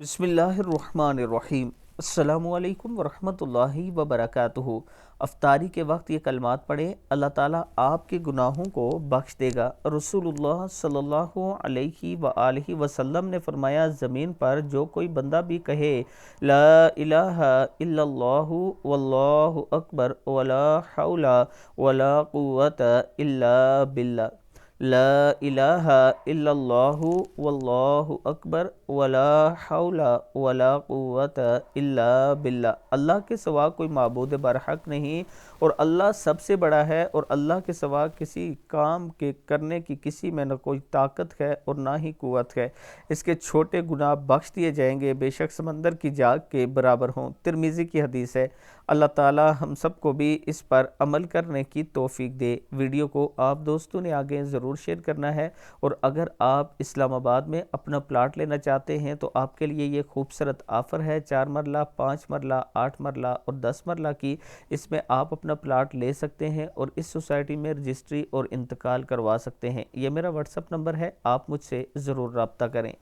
بسم اللہ الرحمن الرحیم۔ السلام علیکم ورحمۃ اللہ وبرکاتہ۔ افطاری کے وقت یہ کلمات پڑھیں، اللہ تعالیٰ آپ کے گناہوں کو بخش دے گا۔ رسول اللہ صلی اللہ علیہ وآلہ وسلم نے فرمایا، زمین پر جو کوئی بندہ بھی کہے لا الہ الا اللہ واللہ اکبر ولا حول ولا قوت الا باللہ، لا الہ الا اللہ واللہ اکبر ولا حول ولا قوت الا باللہ، اللہ کے سوا کوئی معبود برحق نہیں اور اللہ سب سے بڑا ہے، اور اللہ کے سوا کسی کام کے کرنے کی کسی میں نہ کوئی طاقت ہے اور نہ ہی قوت ہے۔ اس کے چھوٹے گناہ بخش دیے جائیں گے، بے شک سمندر کی جاگ کے برابر ہوں۔ ترمذی کی حدیث ہے۔ اللہ تعالی ہم سب کو بھی اس پر عمل کرنے کی توفیق دے۔ ویڈیو کو آپ دوستوں نے آگے ضرور شیئر کرنا ہے، اور اگر آپ اسلام آباد میں اپنا پلاٹ لینا چاہتے ہیں تو آپ کے لیے یہ خوبصورت آفر ہے، 4 مرلہ، 5 مرلہ، 8 مرلہ اور 10 مرلہ کی۔ اس میں آپ اپنا پلاٹ لے سکتے ہیں اور اس سوسائٹی میں رجسٹری اور انتقال کروا سکتے ہیں۔ یہ میرا واٹس ایپ نمبر ہے، آپ مجھ سے ضرور رابطہ کریں۔